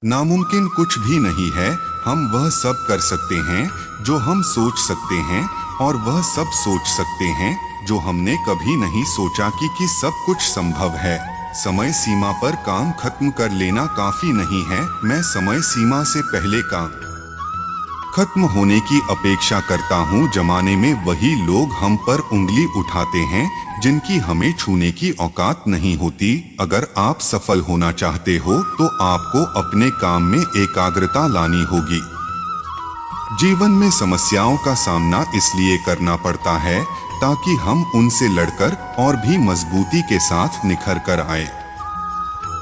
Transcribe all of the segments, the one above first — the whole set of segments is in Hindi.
नामुमकिन कुछ भी नहीं है। हम वह सब कर सकते हैं जो हम सोच सकते हैं, और वह सब सोच सकते हैं जो हमने कभी नहीं सोचा कि सब कुछ संभव है। समय सीमा पर काम खत्म कर लेना काफी नहीं है। मैं समय सीमा से पहले काम खत्म होने की अपेक्षा करता हूँ। जमाने में वही लोग हम पर उंगली उठाते हैं जिनकी हमें छूने की औकात नहीं होती। अगर आप सफल होना चाहते हो तो आपको अपने काम में एकाग्रता लानी होगी। जीवन में समस्याओं का सामना इसलिए करना पड़ता है ताकि हम उनसे लड़कर और भी मजबूती के साथ निखर कर आए।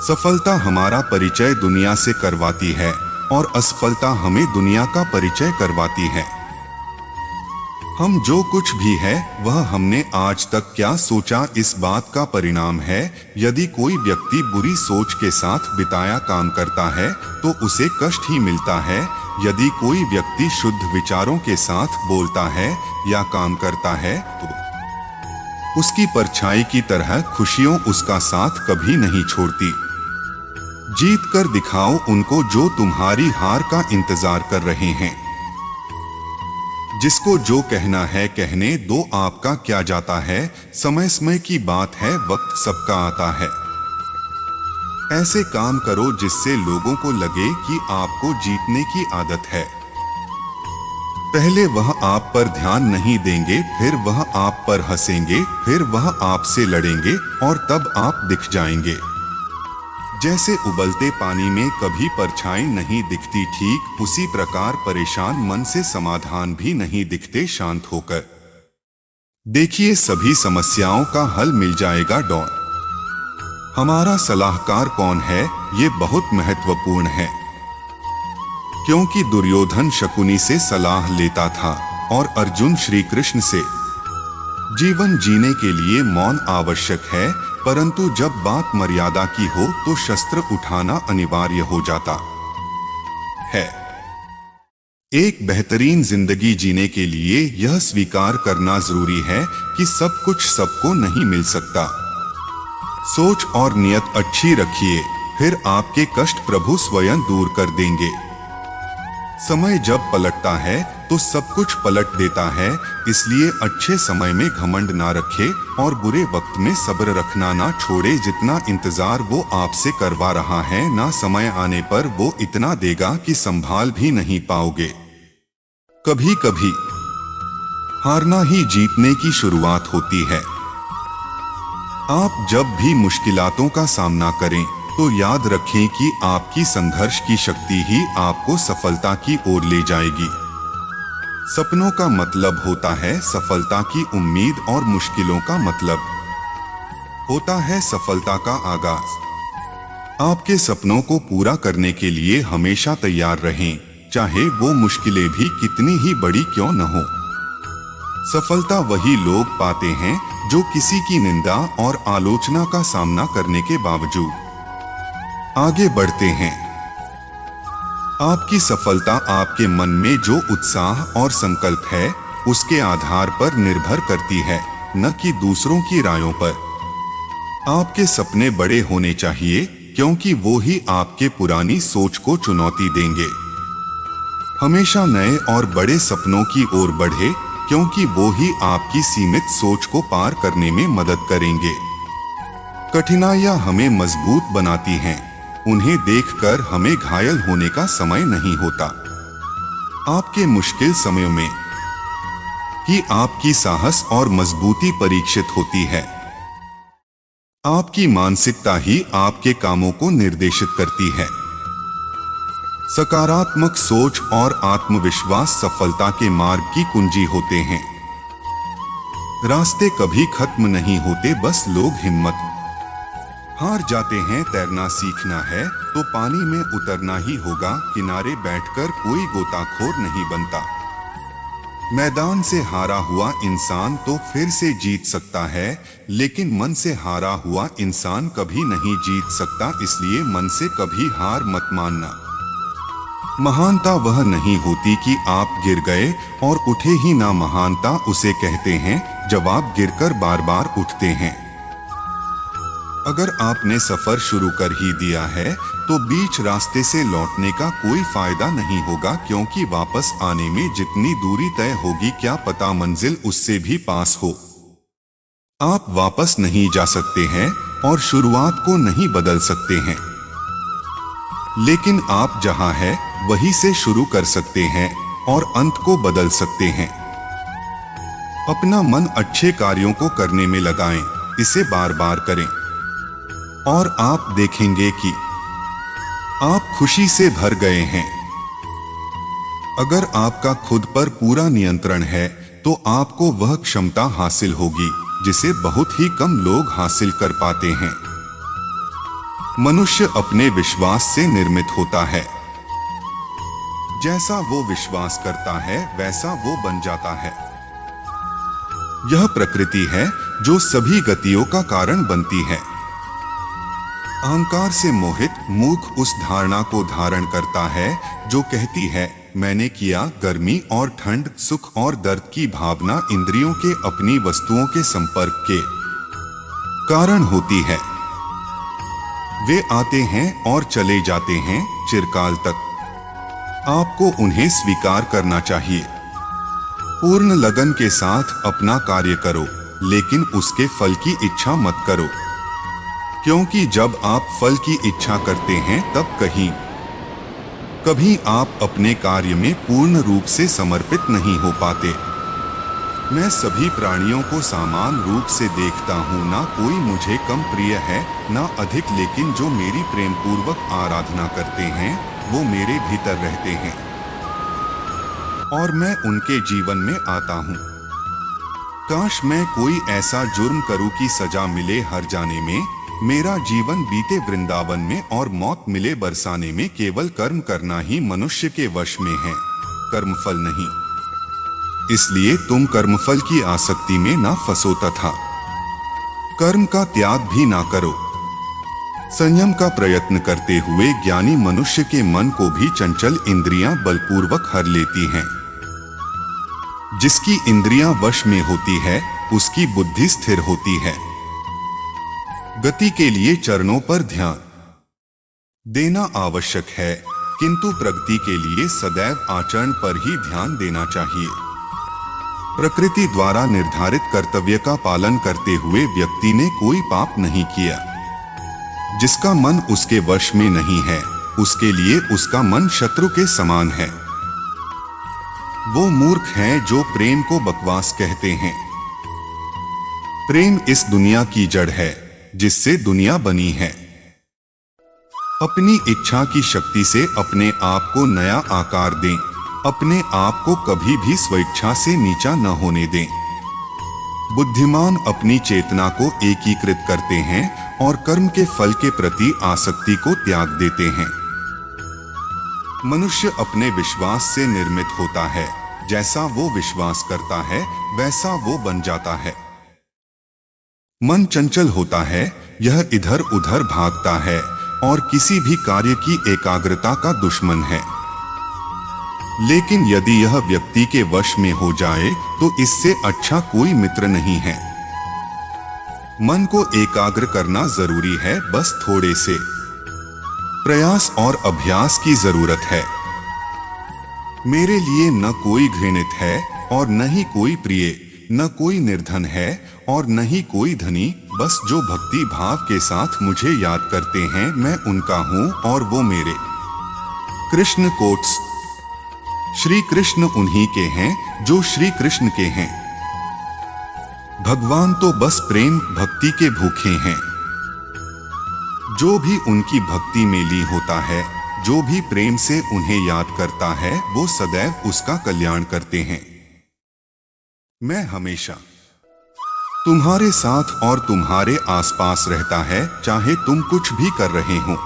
सफलता हमारा परिचय दुनिया से करवाती है और असफलता हमें दुनिया का परिचय करवाती है। हम जो कुछ भी है वह हमने आज तक क्या सोचा इस बात का परिणाम है। यदि कोई व्यक्ति बुरी सोच के साथ बिताया काम करता है तो उसे कष्ट ही मिलता है। यदि कोई व्यक्ति शुद्ध विचारों के साथ बोलता है या काम करता है तो उसकी परछाई की तरह खुशियों उसका साथ कभी नहीं छोड़ती। जीत कर दिखाओ उनको जो तुम्हारी हार का इंतजार कर रहे हैं। जिसको जो कहना है कहने दो, आपका क्या जाता है। समय समय की बात है, वक्त सबका आता है। ऐसे काम करो जिससे लोगों को लगे कि आपको जीतने की आदत है। पहले वह आप पर ध्यान नहीं देंगे, फिर वह आप पर हंसेंगे, फिर वह आपसे लड़ेंगे और तब आप दिख जाएंगे। जैसे उबलते पानी में कभी परछाई नहीं दिखती, ठीक उसी प्रकार परेशान मन से समाधान भी नहीं दिखते। शांत होकर देखिए, सभी समस्याओं का हल मिल जाएगा। हमारा सलाहकार कौन है, ये बहुत महत्वपूर्ण है, क्योंकि दुर्योधन शकुनी से सलाह लेता था और अर्जुन श्री कृष्ण से। जीवन जीने के लिए मौन आवश्यक है, परंतु जब बात मर्यादा की हो तो शस्त्र उठाना अनिवार्य हो जाता है। एक बेहतरीन जिंदगी जीने के लिए यह स्वीकार करना जरूरी है कि सब कुछ सबको नहीं मिल सकता। सोच और नियत अच्छी रखिए, फिर आपके कष्ट प्रभु स्वयं दूर कर देंगे। समय जब पलटता है तो सब कुछ पलट देता है, इसलिए अच्छे समय में घमंड ना रखे और बुरे वक्त में सब्र रखना ना छोड़े। जितना इंतजार वो आपसे करवा रहा है ना, समय आने पर वो इतना देगा कि संभाल भी नहीं पाओगे। कभी कभी हारना ही जीतने की शुरुआत होती है। आप जब भी मुश्किलातों का सामना करें तो याद रखें कि आपकी संघर्ष की शक्ति ही आपको सफलता की ओर ले जाएगी। सपनों का मतलब होता है सफलता की उम्मीद और मुश्किलों का मतलब होता है सफलता का आगाज। आपके सपनों को पूरा करने के लिए हमेशा तैयार रहें, चाहे वो मुश्किलें भी कितनी ही बड़ी क्यों न हो। सफलता वही लोग पाते हैं जो किसी की निंदा और आलोचना का सामना करने के बावजूद आगे बढ़ते हैं। आपकी सफलता आपके मन में जो उत्साह और संकल्प है उसके आधार पर निर्भर करती है, न कि दूसरों की रायों पर। आपके सपने बड़े होने चाहिए, क्योंकि वो ही आपके पुरानी सोच को चुनौती देंगे। हमेशा नए और बड़े सपनों की ओर बढ़े, क्योंकि वो ही आपकी सीमित सोच को पार करने में मदद करेंगे। कठिनाइयां हमें मजबूत बनाती हैं, उन्हें देखकर हमें घायल होने का समय नहीं होता। आपके मुश्किल समयों में ही आपकी साहस और मजबूती परीक्षित होती है। आपकी मानसिकता ही आपके कामों को निर्देशित करती है। सकारात्मक सोच और आत्मविश्वास सफलता के मार्ग की कुंजी होते हैं। रास्ते कभी खत्म नहीं होते, बस लोग हिम्मत हार जाते हैं। तैरना सीखना है तो पानी में उतरना ही होगा, किनारे बैठकर कोई गोताखोर नहीं बनता। मैदान से हारा हुआ इंसान तो फिर से जीत सकता है, लेकिन मन से हारा हुआ इंसान कभी नहीं जीत सकता। इसलिए मन से कभी हार मत मानना। महानता वह नहीं होती कि आप गिर गए और उठे ही ना, महानता उसे कहते हैं जब आप गिरकर बार बार उठते हैं। अगर आपने सफर शुरू कर ही दिया है तो बीच रास्ते से लौटने का कोई फायदा नहीं होगा, क्योंकि वापस आने में जितनी दूरी तय होगी क्या पता मंजिल उससे भी पास हो। आप वापस नहीं जा सकते हैं और शुरुआत को नहीं बदल सकते हैं, लेकिन आप जहां हैं वहीं से शुरू कर सकते हैं और अंत को बदल सकते हैं। अपना मन अच्छे कार्यों को करने में लगाएं, इसे बार बार करें और आप देखेंगे कि आप खुशी से भर गए हैं। अगर आपका खुद पर पूरा नियंत्रण है तो आपको वह क्षमता हासिल होगी जिसे बहुत ही कम लोग हासिल कर पाते हैं। मनुष्य अपने विश्वास से निर्मित होता है। जैसा वो विश्वास करता है वैसा वो बन जाता है। यह प्रकृति है जो सभी गतियों का कारण बनती है। अहंकार से मोहित मूर्ख उस धारणा को धारण करता है जो कहती है मैंने किया। गर्मी और ठंड, सुख और दर्द की भावना इंद्रियों के अपनी वस्तुओं के संपर्क के कारण होती है। वे आते हैं और चले जाते हैं चिरकाल तक। आपको उन्हें स्वीकार करना चाहिए। पूर्ण लगन के साथ अपना कार्य करो, लेकिन उसके फल की इच्छा मत करो, क्योंकि जब आप फल की इच्छा करते हैं तब कभी आप अपने कार्य में पूर्ण रूप से समर्पित नहीं हो पाते। मैं सभी प्राणियों को समान रूप से देखता हूँ, ना कोई मुझे कम प्रिय है ना अधिक, लेकिन जो मेरी प्रेम पूर्वक आराधना करते हैं वो मेरे भीतर रहते हैं और मैं उनके जीवन में आता हूँ। काश मैं कोई ऐसा जुर्म करूं कि सजा मिले हर जाने में, मेरा जीवन बीते वृंदावन में और मौत मिले बरसाने में। केवल कर्म करना ही मनुष्य के वश में है, कर्मफल नहीं। इसलिए तुम कर्मफल की आसक्ति में ना फंसो तथा कर्म का त्याग भी ना करो। संयम का प्रयत्न करते हुए ज्ञानी मनुष्य के मन को भी चंचल इंद्रियां बलपूर्वक हर लेती हैं। जिसकी इंद्रियां वश में होती है उसकी बुद्धि स्थिर होती है। गति के लिए चरणों पर ध्यान देना आवश्यक है, किंतु प्रगति के लिए सदैव आचरण पर ही ध्यान देना चाहिए। प्रकृति द्वारा निर्धारित कर्तव्य का पालन करते हुए व्यक्ति ने कोई पाप नहीं किया। जिसका मन उसके वश में नहीं है उसके लिए उसका मन शत्रु के समान है। वो मूर्ख हैं जो प्रेम को बकवास कहते हैं। प्रेम इस दुनिया की जड़ है जिससे दुनिया बनी है। अपनी इच्छा की शक्ति से अपने आप को नया आकार दें। अपने आप को कभी भी स्वेच्छा से नीचा न होने दें। बुद्धिमान अपनी चेतना को एकीकृत करते हैं और कर्म के फल के प्रति आसक्ति को त्याग देते हैं। मनुष्य अपने विश्वास से निर्मित होता है। जैसा वो विश्वास करता है वैसा वो बन जाता है। मन चंचल होता है, यह इधर उधर भागता है और किसी भी कार्य की एकाग्रता का दुश्मन है। लेकिन यदि यह व्यक्ति के वश में हो जाए तो इससे अच्छा कोई मित्र नहीं है। मन को एकाग्र करना जरूरी है, बस थोड़े से प्रयास और अभ्यास की जरूरत है। मेरे लिए न कोई घृणित है और न ही कोई प्रिय, न कोई निर्धन है और न ही कोई धनी। बस जो भक्ति भाव के साथ मुझे याद करते हैं मैं उनका हूँ और वो मेरे। कृष्ण कोट्स। श्री कृष्ण उन्हीं के हैं जो श्री कृष्ण के हैं। भगवान तो बस प्रेम भक्ति के भूखे हैं। जो भी उनकी भक्ति में लीन होता है, जो भी प्रेम से उन्हें याद करता है, वो सदैव उसका कल्याण करते हैं। मैं हमेशा तुम्हारे साथ और तुम्हारे आसपास रहता है, चाहे तुम कुछ भी कर रहे हो।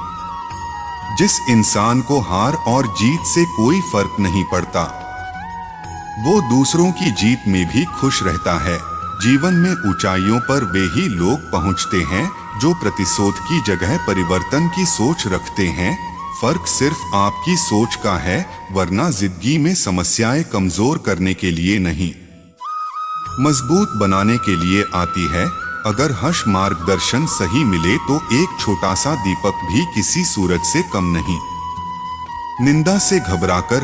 जिस इंसान को हार और जीत से कोई फर्क नहीं पड़ता, वो दूसरों की जीत में भी खुश रहता है। जीवन में ऊंचाइयों पर वे ही लोग पहुंचते हैं जो प्रतिशोध की जगह परिवर्तन की सोच रखते हैं। फर्क सिर्फ आपकी सोच का है, वरना जिंदगी में समस्याएं कमजोर करने के लिए नहीं, मजबूत बनाने के लिए आती है। अगर हर्ष मार्गदर्शन सही मिले तो एक छोटा सा दीपक भी किसी सूरज से कम नहीं। निंदा से घबराकर